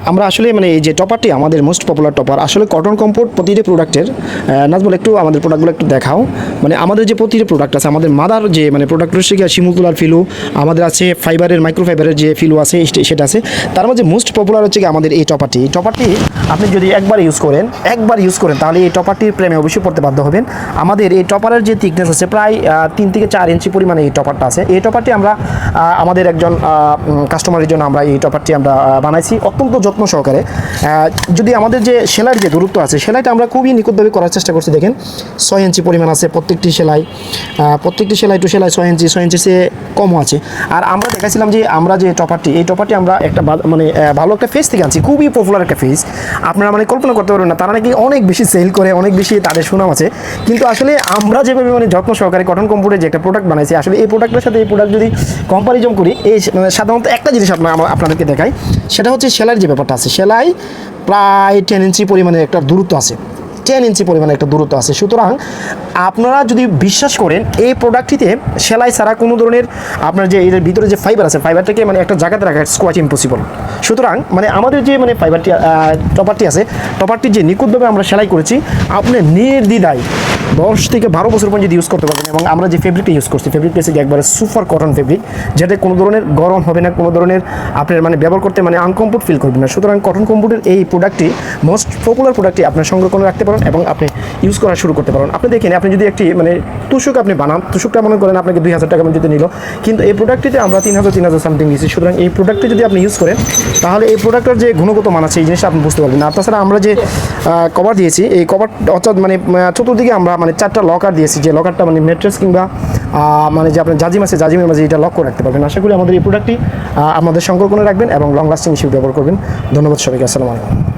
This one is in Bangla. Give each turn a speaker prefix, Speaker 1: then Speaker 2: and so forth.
Speaker 1: আমরা আসলে মানে এই যে টপারটি আমাদের মোস্ট পপুলার টপার, আসলে কটন কম্ফোর্ট প্রতিটি প্রোডাক্টের নাজবুল একটু আমাদের প্রোডাক্টগুলো একটু দেখাও। মানে আমাদের যে প্রতিটি প্রোডাক্ট আছে, আমাদের মাদার যে মানে প্রোডাক্ট রয়েছে শিমুল তুলার ফিলু, আমাদের আছে ফাইবারের মাইক্রোফাইবারের যে ফিলু আছে সেটা আছে। তার মধ্যে মোস্ট পপুলার হচ্ছে কি আমাদের এই টপারটি। এই টপারটি আপনি যদি একবার ইউজ করেন তাহলে এই টপারটির প্রেমে অবশ্যই পড়তে বাধ্য হবেন। আমাদের এই টপারের যে থিকনেস আছে প্রায় 3 থেকে 4 ইঞ্চি পরিমাণে এই টপারটা আছে। এই টপারটি আমরা আমাদের একজন কাস্টমারের জন্য আমরা এই টপারটি আমরা বানাইছি অত্যন্ত যত্ন সহকারে। যদি আমাদের যে সেলাইয়ের যে দূরত্ব আছে, সেলাইটা আমরা খুবই নিখুঁতভাবে করার চেষ্টা করছি। দেখেন 6 ইঞ্চি পরিমাণ আছে প্রত্যেকটি সেলাই টু সেলাই 6 ইঞ্চি সে কমও আছে। আর আমরা দেখাইছিলাম যে আমরা যে এই টপারটি আমরা একটা মানে ভালো একটা ফেস থেকে আনছি, খুবই পপুলার একটা ফেস। আপনারা মানে কল্পনা করতে পারবেন না, তারা নাকি অনেক বেশি সেল করে, অনেক বেশি তাদের সুনাম আছে। কিন্তু আসলে আমরা যেভাবে মানে যত্ন সহকারে কটন কম্ফোর্টের যে একটা প্রোডাক্ট বানাইছি, আসলে এই প্রোডাক্টের সাথে এই প্রোডাক্ট যদি কম্পারিজন করি, এই সাধারণত একটা জিনিস আপনাদেরকে দেখাই, সেটা হচ্ছে সেলাইয়ের যে ব্যাপারটা আছে। সেলাই প্রায় 10 ইঞ্চি পরিমাণে একটা দূরত্ব আছে, 10 ইঞ্চি পরিমাণে একটা দূরত্ব আছে। সুতরাং আপনারা যদি বিশ্বাস করেন এই প্রোডাক্টটিতে সেলাই ছাড়া কোনো ধরনের আপনার যে এর ভিতরে যে ফাইবার আছে, ফাইবারটাকে মানে একটা জায়গাতে রাখা কোয়াইট ইম্পসিবল। সুতরাং মানে আমাদের যে মানে ফাইবারটি টপারটি আছে, টপারটি যে নিখুঁতভাবে আমরা সেলাই করেছি, আপনি নির্দ্বিধায় 10 থেকে 12 বছর পর্যন্ত ইউজ করতে পারবেন। এবং আমরা যে ফেব্রিকটা ইউজ করছি, ফেব্রিকটা হচ্ছে একবারে সুপার কটন ফেব্রিক, যেটা কোনো ধরনের গরম হবে না, কোনো ধরনের আপনার মানে ব্যবহার করতে মানে আনকমফোর্ট ফিল করবেন না। সুতরাং কটন কম্ফোর্টের এই প্রোডাক্টটি মোস্ট পপুলার প্রোডাক্টটি আপনার সংগ্রহ করে রাখতে পারেন এবং আপনি ইউজ করা শুরু করতে পারেন। আপনি দেখেন, আপনি যদি একটি মানে তুষক আপনি বানান, তুষকটা মনে করেন আপনাকে 2000 টাকা যদি নিল, কিন্তু এই প্রোডাক্টটিতে আমরা 3000 সামথিং দিয়েছি। সুতরাং এই প্রোডাক্টটি যদি আপনি ইউজ করেন, তাহলে এই প্রোডাক্টের যে গুণগত মান আছে এই জিনিসটা আপনি বুঝতে পারবেন। আর তাছাড়া আমরা যে কভার দিয়েছি, এই কভার অর্থাৎ মানে চতুর্দিকে আমরা মানে 4টা লকার দিয়েছি, যে লকারটা মানে ম্যাট্রেস কিংবা মানে যে আপনার জাজিম আছে, জাজিমের মাঝে এটা লক করে রাখতে পারবেন। আশা করি আমাদের এই প্রোডাক্টটি আমাদের সংগ্রহ করে রাখবেন এবং লং লাস্টিং হিসেবে ব্যবহার করবেন। ধন্যবাদ সবাইকে, আসসালামু আলাইকুম।